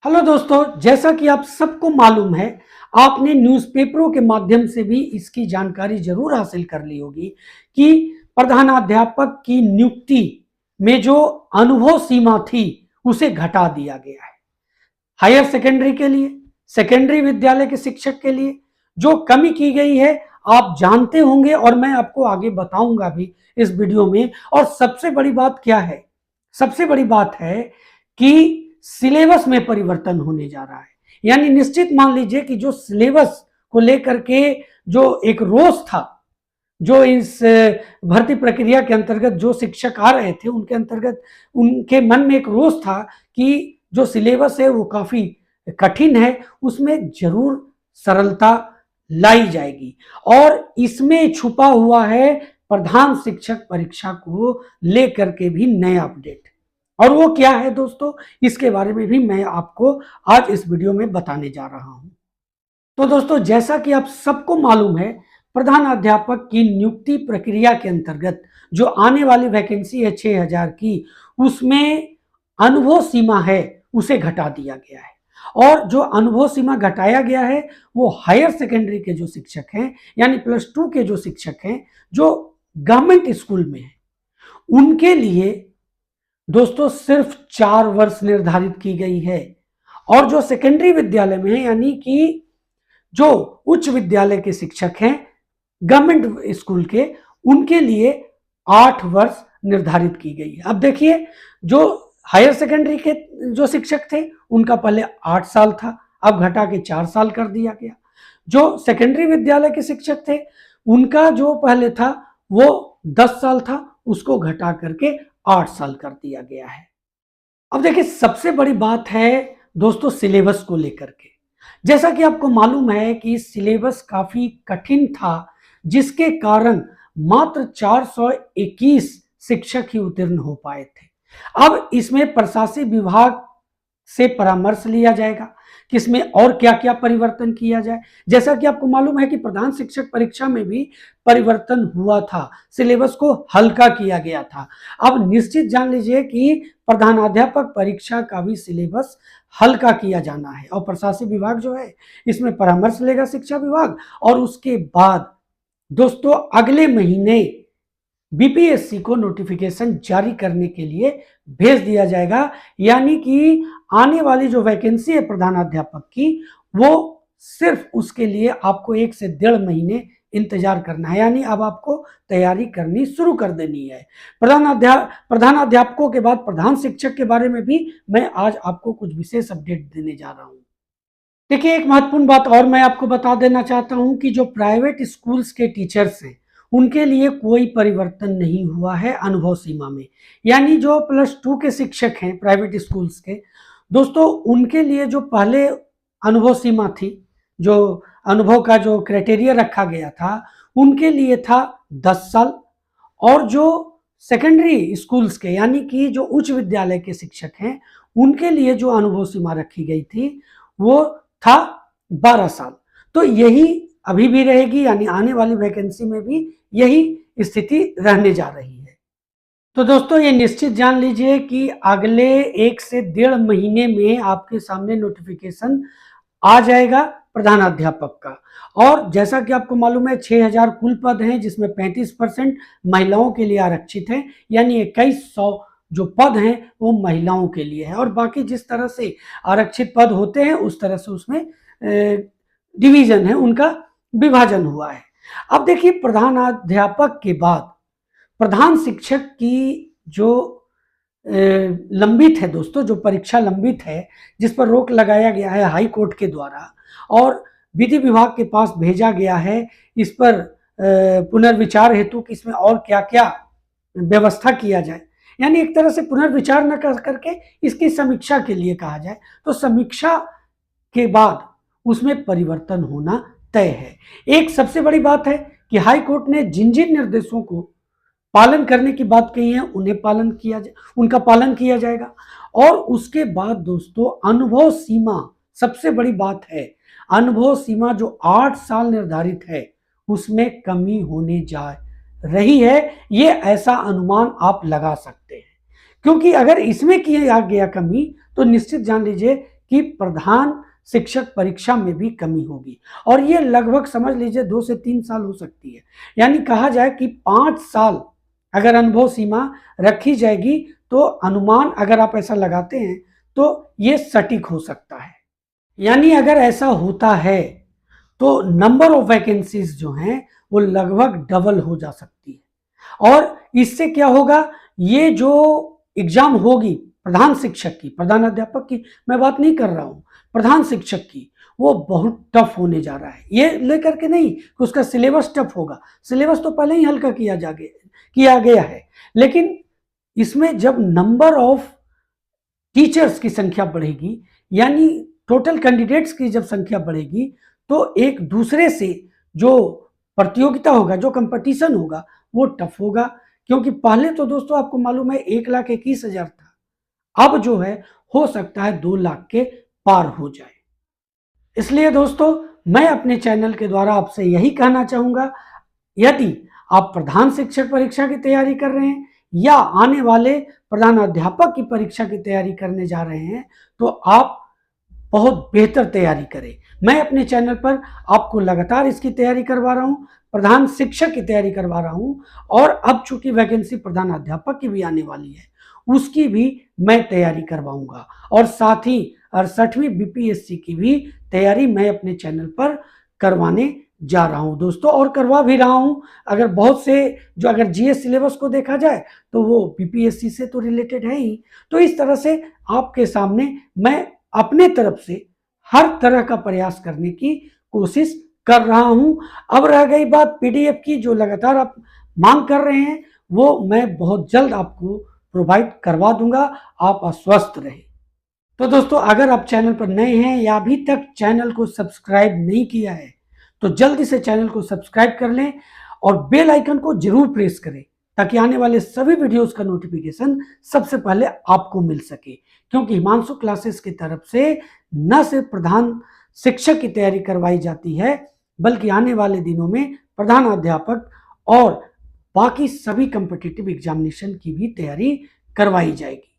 Hello दोस्तों, जैसा कि आप सबको मालूम है, आपने न्यूज़पेपरों के माध्यम से भी इसकी जानकारी जरूर हासिल कर ली होगी कि प्रधानाध्यापक की नियुक्ति में जो अनुभव सीमा थी उसे घटा दिया गया है। हायर सेकेंडरी के लिए, सेकेंडरी विद्यालय के शिक्षक के लिए जो कमी की गई है आप जानते होंगे और मैं आपको आगे बताऊंगा भी इस वीडियो में। और सबसे बड़ी बात क्या है, सबसे बड़ी बात है कि सिलेबस में परिवर्तन होने जा रहा है। यानी निश्चित मान लीजिए कि जो सिलेबस को लेकर के जो एक रोष था, जो इस भर्ती प्रक्रिया के अंतर्गत जो शिक्षक आ रहे थे उनके अंतर्गत उनके मन में एक रोष था कि जो सिलेबस है वो काफी कठिन है, उसमें जरूर सरलता लाई जाएगी। और इसमें छुपा हुआ है प्रधान शिक्षक परीक्षा को लेकर के भी नया अपडेट। और वो क्या है दोस्तों, इसके बारे में भी मैं आपको आज इस वीडियो में बताने जा रहा हूं। तो दोस्तों, जैसा कि आप सबको मालूम है, प्रधान अध्यापक की नियुक्ति प्रक्रिया के अंतर्गत जो आने वाली वैकेंसी है 6000 की, उसमें अनुभव सीमा है उसे घटा दिया गया है। और जो अनुभव सीमा घटाया गया है वो हायर सेकेंडरी के जो शिक्षक हैं, यानी +2 के जो शिक्षक हैं, जो गवर्नमेंट स्कूल में हैं, उनके लिए दोस्तों सिर्फ 4 वर्ष निर्धारित की गई है। और जो सेकेंडरी विद्यालय में है, यानी कि जो उच्च विद्यालय के शिक्षक हैं गवर्नमेंट स्कूल के, उनके लिए 8 वर्ष निर्धारित की गई है। अब देखिए, जो हायर सेकेंडरी के जो शिक्षक थे उनका पहले 8 साल था, अब घटा के 4 साल कर दिया गया। जो सेकेंडरी विद्यालय के शिक्षक थे उनका जो पहले था वो 10 साल था, उसको घटा करके 8 साल कर दिया गया है। अब देखिए, सबसे बड़ी बात है दोस्तों सिलेबस को लेकर के। जैसा कि आपको मालूम है कि सिलेबस काफी कठिन था, जिसके कारण मात्र 421 शिक्षक ही उत्तीर्ण हो पाए थे। अब इसमें प्रशासनिक विभाग से परामर्श लिया जाएगा कि इसमें और क्या क्या परिवर्तन किया जाए। जैसा कि आपको मालूम है कि प्रधान शिक्षक परीक्षा में भी परिवर्तन हुआ था, सिलेबस को हल्का किया गया था। अब निश्चित जान लीजिए कि प्रधानाध्यापक परीक्षा का भी सिलेबस हल्का किया जाना है और प्रशासनिक विभाग जो है इसमें परामर्श लेगा शिक्षा विभाग। और उसके बाद दोस्तों अगले महीने बीपीएससी को नोटिफिकेशन जारी करने के लिए भेज दिया जाएगा। यानी कि आने वाली जो वैकेंसी है प्रधानाध्यापक की, वो सिर्फ उसके लिए आपको 1 से 1.5 महीने इंतजार करना है। यानी अब आपको तैयारी करनी शुरू कर देनी है। प्रधानाध्यापकों के बाद प्रधान शिक्षक के बारे में भी मैं आज आपको कुछ विशेष अपडेट देने जा रहा हूं। देखिए, एक महत्वपूर्ण बात और मैं आपको बता देना चाहता हूं कि जो प्राइवेट स्कूल्स के टीचर्स हैं उनके लिए कोई परिवर्तन नहीं हुआ है अनुभव सीमा में। यानी जो +2 के शिक्षक हैं प्राइवेट स्कूल्स के, दोस्तों उनके लिए जो पहले अनुभव सीमा थी, जो अनुभव का जो क्राइटेरिया रखा गया था, उनके लिए था 10 साल। और जो सेकेंडरी स्कूल्स के यानी कि जो उच्च विद्यालय के शिक्षक हैं उनके लिए जो अनुभव सीमा रखी गई थी वो था 12 साल। तो यही अभी भी रहेगी, यानी आने वाली वैकेंसी में भी यही स्थिति रहने जा रही है। तो दोस्तों ये निश्चित जान लीजिए कि अगले 1 से 1.5 महीने में आपके सामने नोटिफिकेशन आ जाएगा प्रधानाध्यापक का। और जैसा कि आपको मालूम है 6000 कुल पद हैं, जिसमें 35% महिलाओं के लिए आरक्षित हैं। यानी 2100 जो पद हैं वो महिलाओं के लिए है, और बाकी जिस तरह से आरक्षित पद होते हैं उस तरह से उसमें डिवीजन है, उनका विभाजन हुआ है। अब देखिए, प्रधानाध्यापक के बाद प्रधान शिक्षक की जो लंबित है दोस्तों, जो परीक्षा लंबित है, जिस पर रोक लगाया गया है हाई कोर्ट के द्वारा और विधि विभाग के पास भेजा गया है इस पर पुनर्विचार हेतु कि इसमें और क्या क्या व्यवस्था किया जाए। यानी एक तरह से पुनर्विचार न कर करके इसकी समीक्षा के लिए कहा जाए, तो समीक्षा के बाद उसमें परिवर्तन होना तय है। एक सबसे बड़ी बात है कि हाई कोर्ट ने जिन जिन निर्देशों को पालन करने की बात कही है उनका पालन किया जाएगा। और उसके बाद दोस्तों अनुभव सीमा, सबसे बड़ी बात है, अनुभव सीमा जो 8 साल निर्धारित है उसमें कमी होने जा रही है। ये ऐसा अनुमान आप लगा सकते हैं, क्योंकि अगर इसमें किया गया कमी तो निश्चित जान लीजिए कि प्रधान शिक्षक परीक्षा में भी कमी होगी, और ये लगभग समझ लीजिए 2 से 3 साल हो सकती है। यानी कहा जाए कि 5 साल अगर अनुभव सीमा रखी जाएगी तो अनुमान अगर आप ऐसा लगाते हैं तो ये सटीक हो सकता है। यानी अगर ऐसा होता है तो नंबर ऑफ वैकेंसीज जो हैं वो लगभग डबल हो जा सकती है। और इससे क्या होगा, ये जो एग्जाम होगी प्रधान शिक्षक की, प्रधान अध्यापक की मैं बात नहीं कर रहा हूं, प्रधान शिक्षक की, वो बहुत टफ होने जा रहा है। ये लेकर के नहीं कि उसका सिलेबस टफ होगा, सिलेबस तो पहले ही हल्का किया गया है, लेकिन इसमें जब नंबर ऑफ टीचर्स की संख्या बढ़ेगी, यानी टोटल कैंडिडेट्स की जब संख्या बढ़ेगी, तो एक दूसरे से जो प्रतियोगिता होगा, जो कंपटीशन होगा, वो टफ होगा। क्योंकि पहले तो दोस्तों आपको मालूम है 1,21,000 था, अब जो है हो सकता है 2 लाख के पार हो जाए। इसलिए दोस्तों मैं अपने चैनल के द्वारा आपसे यही कहना चाहूंगा, यदि आप प्रधान शिक्षक परीक्षा की तैयारी कर रहे हैं या आने वाले प्रधान अध्यापक की परीक्षा की तैयारी करने जा रहे हैं, तो आप बहुत बेहतर तैयारी करें। मैं अपने चैनल पर आपको लगातार इसकी तैयारी करवा रहा हूँ, प्रधान शिक्षक की तैयारी करवा रहा हूँ, और अब चूंकि वैकेंसी प्रधान अध्यापक की भी आने वाली है, उसकी भी मैं तैयारी करवाऊंगा, और साथ ही 68वीं बीपीएससी की भी तैयारी मैं अपने चैनल पर करवाने जा रहा हूं दोस्तों, और करवा भी रहा हूं। अगर बहुत से जो अगर जीएस सिलेबस को देखा जाए तो वो बीपीएससी से तो रिलेटेड है ही। तो इस तरह से आपके सामने मैं अपने तरफ से हर तरह का प्रयास करने की कोशिश कर रहा हूं। अब रह गई बात पीडीएफ की, जो लगातार आप मांग कर रहे हैं, वो मैं बहुत जल्द आपको प्रोवाइड करवा दूंगा, आप आश्वस्त रहे। तो दोस्तों अगर आप चैनल पर नए हैं या अभी तक चैनल को सब्सक्राइब नहीं किया है, तो जल्दी से चैनल को सब्सक्राइब कर लें और बेल आइकन को जरूर प्रेस करें, ताकि आने वाले सभी वीडियोस का नोटिफिकेशन सबसे पहले आपको मिल सके। क्योंकि हिमांशु क्लासेस की तरफ से न सिर्फ प्रधान शिक्षक की तैयारी करवाई जाती है, बल्कि आने वाले दिनों में प्रधान अध्यापक और बाकी सभी कॉम्पिटिटिव एग्जामिनेशन की भी तैयारी करवाई जाएगी।